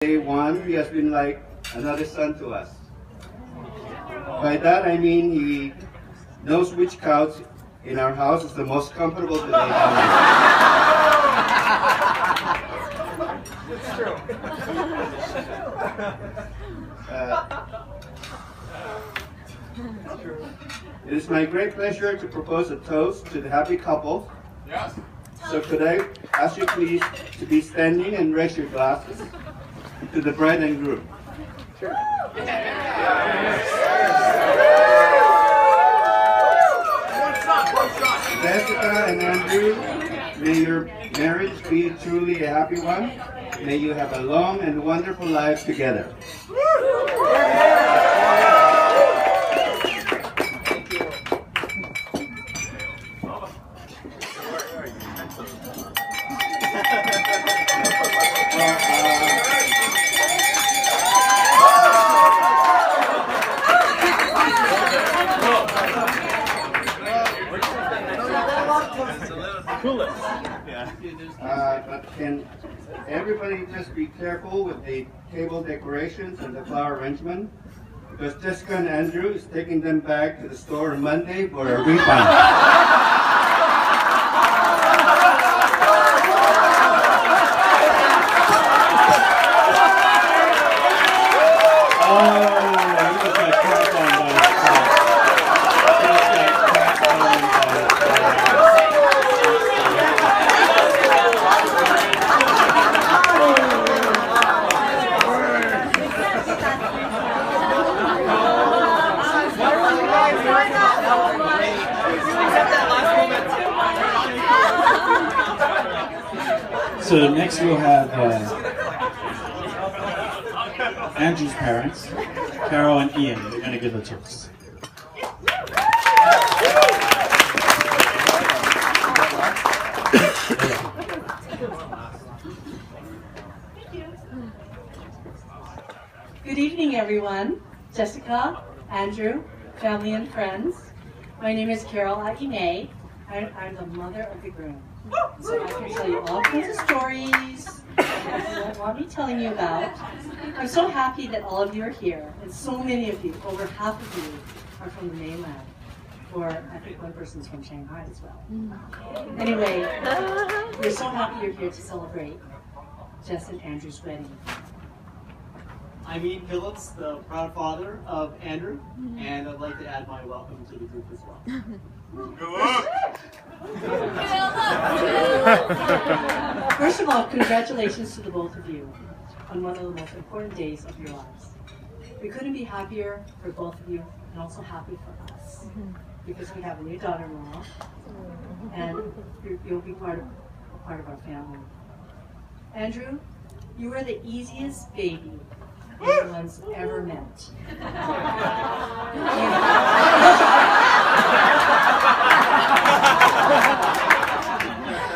Day one, he has been like another son to us. By that I mean he knows which couch in our house is the most comfortable to lay down on. It's true. It is my great pleasure to propose a toast to the happy couple. Yes. So could I ask you please to be standing and raise your glasses to the bride and groom. Sure. Jessica and Andrew, may your marriage be truly a happy one. May you have a long and wonderful life together. But can everybody just be careful with the table decorations and the flower arrangement? Because Jessica and Andrew is taking them back to the store on Monday for a refund. So next we'll have Andrew's parents, Carol and Ian. They're going to give a toast. Good evening, everyone. Jessica, Andrew, family and friends. My name is Carol Akine. I'm the mother of the groom. So I can tell you all kinds of stories that you don't want me telling you about. I'm so happy that all of you are here, and so many of you, over half of you, are from the mainland. Or I think one person's from Shanghai as well. Anyway, we're so happy you're here to celebrate Jess and Andrew's wedding. I'm Ian Phillips, the proud father of Andrew, and I'd like to add my welcome to the group as well. First of all, congratulations to the both of you on one of the most important days of your lives. We couldn't be happier for both of you, and also happy for us, because we have a new daughter-in-law, and you'll be part of our family. Andrew, you are the easiest baby anyone's ever met.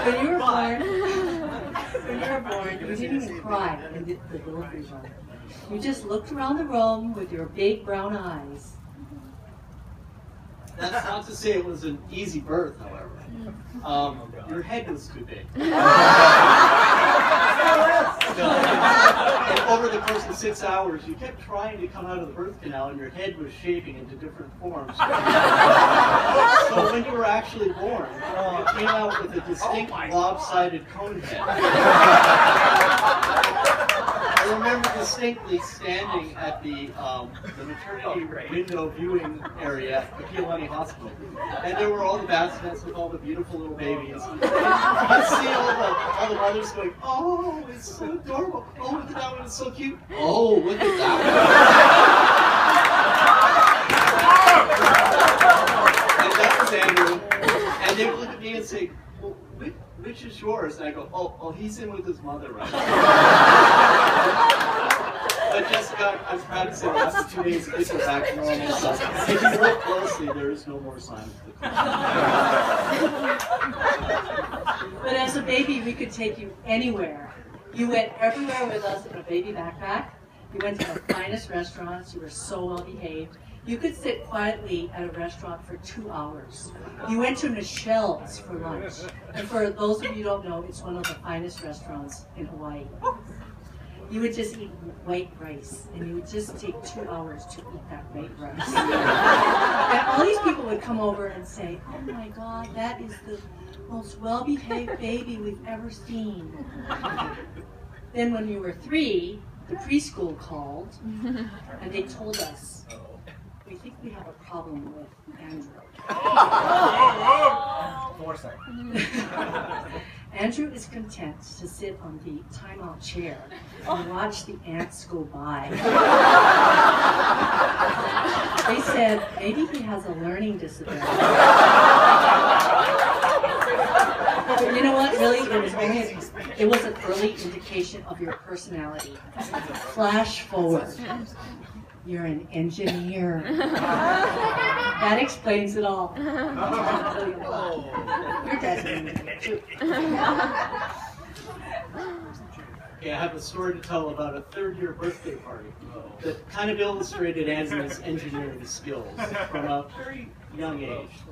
When you were born, you didn't even cry in the delivery room. You just looked around the room with your big brown eyes. That's not to say it was an easy birth, however. Your head was too big. And over the course of 6 hours, you kept trying to come out of the birth canal, and your head was shaping into different forms. So when you were actually born, you came out with a distinct lopsided cone head. I remember distinctly standing at the maternity window viewing area at Kapiolani Hospital, and there were all the bassinets with all the beautiful little babies. And you could see all the mothers going, "Oh, it's so adorable! Oh, look at that one, it's so cute! Oh, look at that one!" And that was Andrew. And they would look at me and say, "Well, which is yours?" And I go, oh, he's in with his mother right now. But Jessica, I'm proud to say the last 2 days things are back to normal. So if you look closely, there is no more sign of the condition. But as a baby, we could take you anywhere. You went everywhere with us in a baby backpack. You went to the finest restaurants. You were so well behaved. You could sit quietly at a restaurant for 2 hours. You went to Michelle's for lunch. And for those of you who don't know, it's one of the finest restaurants in Hawaii. you would just eat white rice, and you would just take 2 hours to eat that white rice. And all these people would come over and say, "Oh my God, that is the most well-behaved baby we've ever seen." Then when we were 3, the preschool called, and they told us, "We think we have a problem with Andrew." Andrew is content to sit on the timeout chair and watch the ants go by. They said maybe he has a learning disability. But you know what? Really, it was an early indication of your personality. Flash forward. You're an engineer. That explains it all. Your dad's an engineer too. Okay, I have a story to tell about a third-year birthday party that kind of illustrated Andrew's engineering skills from a very young age.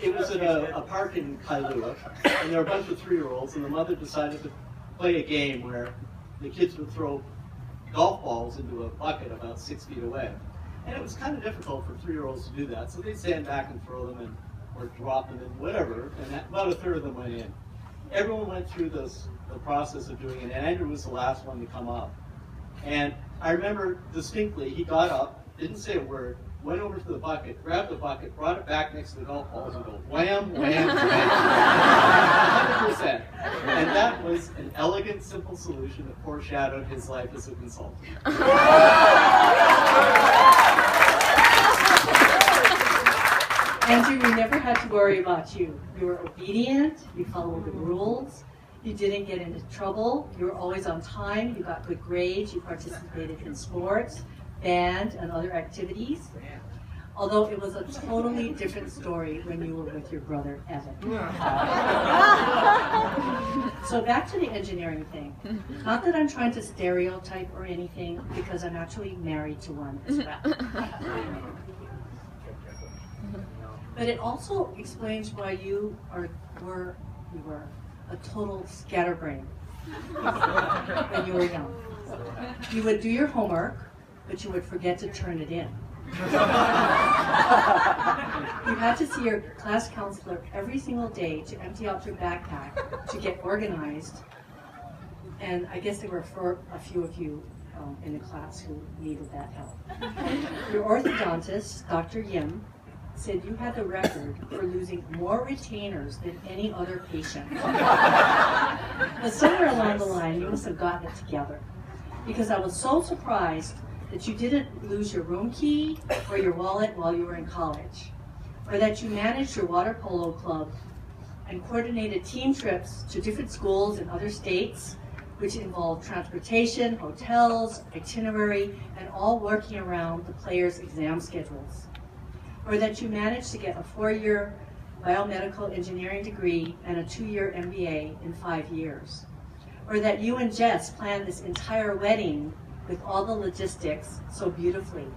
It was at a park in Kailua, and there were a bunch of 3-year-olds, and the mother decided to play a game where the kids would throw golf balls into a bucket about 6 feet away. And it was kind of difficult for 3-year-olds to do that, so they'd stand back and throw them or drop them in whatever, and about a third of them went in. Everyone went through the process of doing it, and Andrew was the last one to come up. And I remember distinctly, he got up, didn't say a word, went over to the bucket, grabbed the bucket, brought it back next to the golf balls, and go wham, wham, wham. 100%. And that was an elegant, simple solution that foreshadowed his life as a consultant. Andrew, we never had to worry about you. You were obedient, you followed the rules, you didn't get into trouble, you were always on time, you got good grades, you participated in sports, band, and other activities. Although it was a totally different story when you were with your brother, Evan. So back to the engineering thing. Not that I'm trying to stereotype or anything, because I'm actually married to one as well. But it also explains why you were a total scatterbrain when you were young. You would do your homework, but you would forget to turn it in. You had to see your class counselor every single day to empty out your backpack to get organized. And I guess there were a few of you in the class who needed that help. Your orthodontist, Dr. Yim, said you had the record for losing more retainers than any other patient. But somewhere along the line, you must have gotten it together. Because I was so surprised that you didn't lose your room key or your wallet while you were in college, or that you managed your water polo club and coordinated team trips to different schools in other states, which involved transportation, hotels, itinerary, and all working around the players' exam schedules. Or that you managed to get a 4-year biomedical engineering degree and a 2-year MBA in 5 years. Or that you and Jess planned this entire wedding with all the logistics so beautifully.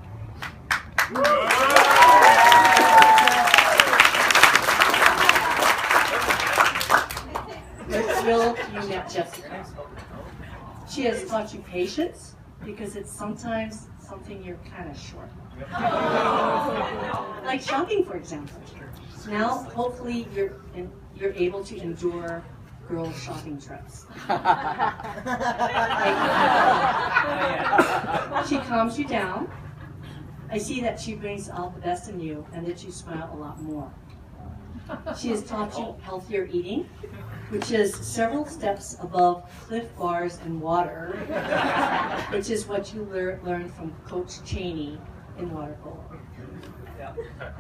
We're thrilled you met Jessica. She has taught you patience, because it's sometimes something you're kind of short. Like shopping, for example. Now, hopefully, you're able to endure girls' shopping trips. She calms you down. I see that she brings out the best in you, and that you smile a lot more. She has taught you healthier eating, which is several steps above Cliff Bars and water, which is what you learned from Coach Cheney in water polo.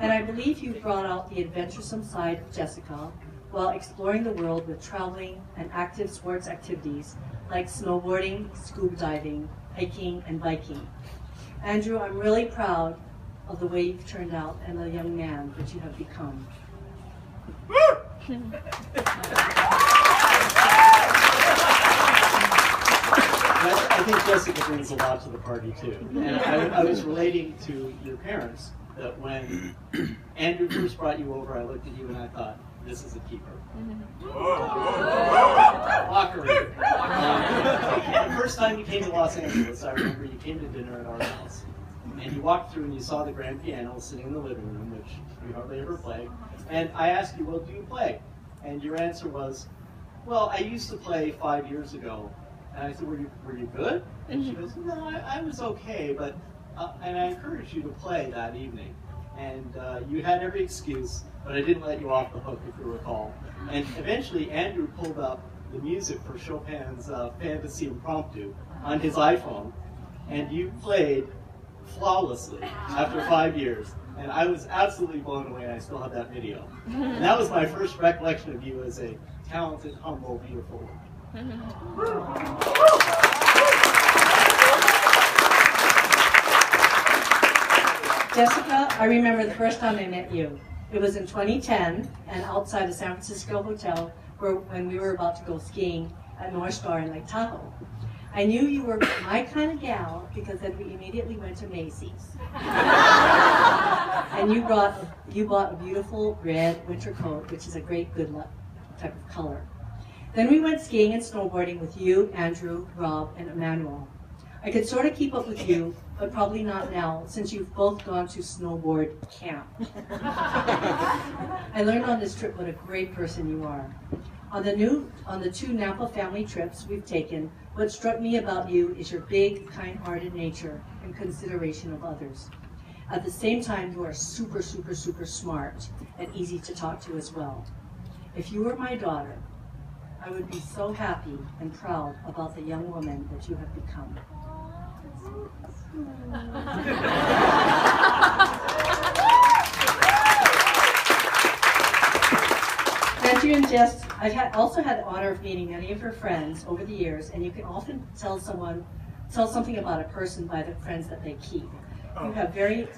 And I believe you brought out the adventuresome side of Jessica while exploring the world with traveling and active sports activities like snowboarding, scuba diving, hiking, and biking. Andrew, I'm really proud of the way you've turned out and the young man that you have become. I think Jessica brings a lot to the party too. And I was relating to your parents that when Andrew first brought you over, I looked at you and I thought, this is a keeper. Locker room. The first time you came to Los Angeles, I remember you came to dinner at our house. And you walked through and you saw the grand piano sitting in the living room, which we hardly ever play. And I asked you, well, do you play? And your answer was, well, I used to play 5 years ago. And I said, were you good? And she goes, no, I was okay, but, and I encouraged you to play that evening. And you had every excuse, but I didn't let you off the hook, if you recall. And eventually, Andrew pulled up the music for Chopin's Fantasy Impromptu on his iPhone, and you played flawlessly after 5 years. And I was absolutely blown away, and I still have that video. And that was my first recollection of you as a talented, humble, beautiful woman. Jessica, I remember the first time I met you. It was in 2010, and outside the San Francisco hotel, when we were about to go skiing at North Star in Lake Tahoe. I knew you were my kind of gal because then we immediately went to Macy's. And you bought a beautiful red winter coat, which is a great good luck type of color. Then we went skiing and snowboarding with you, Andrew, Rob, and Emmanuel. I could sort of keep up with you, but probably not now, since you've both gone to snowboard camp. I learned on this trip what a great person you are. On the two Napa family trips we've taken, what struck me about you is your big, kind-hearted nature and consideration of others. At the same time, you are super, super, super smart and easy to talk to as well. If you were my daughter, I would be so happy and proud about the young woman that you have become. Andrew and Jess, I've also had the honor of meeting many of your friends over the years, and you can often tell something about a person by the friends that they keep. You have very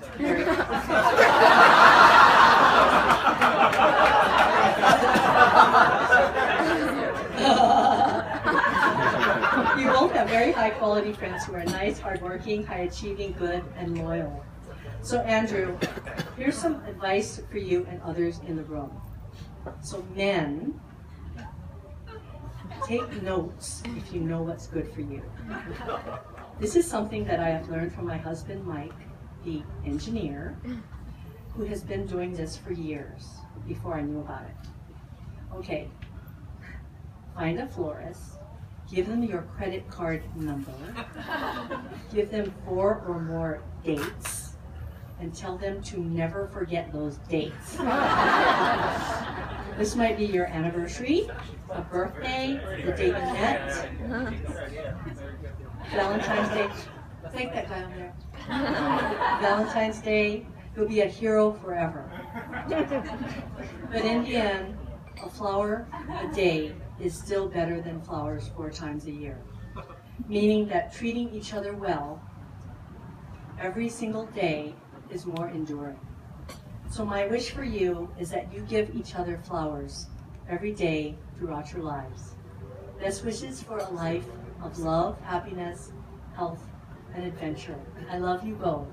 You both have very high quality friends who are nice, hardworking, high achieving, good, and loyal. So Andrew, here's some advice for you and others in the room. So men, take notes if you know what's good for you. This is something that I have learned from my husband, Mike, the engineer, who has been doing this for years before I knew about it. Okay, find a florist, give them your credit card number, give them 4 or more dates, and tell them to never forget those dates. This might be your anniversary, a birthday, the day you met, Valentine's Day. Take that guy on there. Valentine's Day, you'll be a hero forever. But in the end, a flower a day is still better than flowers 4 times a year. Meaning that treating each other well every single day is more enduring. So my wish for you is that you give each other flowers every day throughout your lives. Best wishes for a life of love, happiness, health, and adventure. I love you both.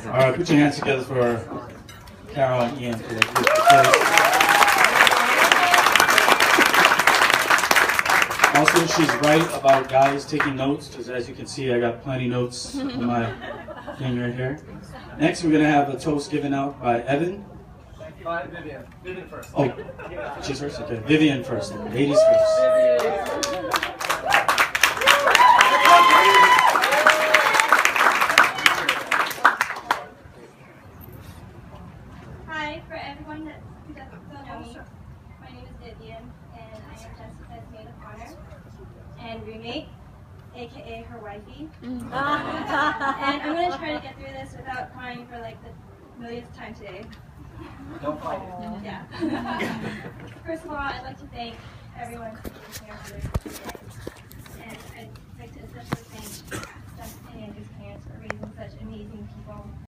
All right, put your hands together for Carol and Ian. Also, she's right about guys taking notes, because as you can see, I got plenty notes on my thing right here. Next, we're going to have a toast given out by Evan. Vivian. Vivian first. Oh, she's first? Okay. Vivian first. Ladies first. Hi, for everyone who doesn't know me, my name is Vivian, and I am Jessica's maid of honor and roommate, aka her wifey. And I'm going to try to get through this without crying for like the millionth time today. Don't fight it. Yeah. First of all, I'd like to thank everyone for being here for this day. And I'd like to especially thank Jessica and Andrew's parents for raising such amazing people.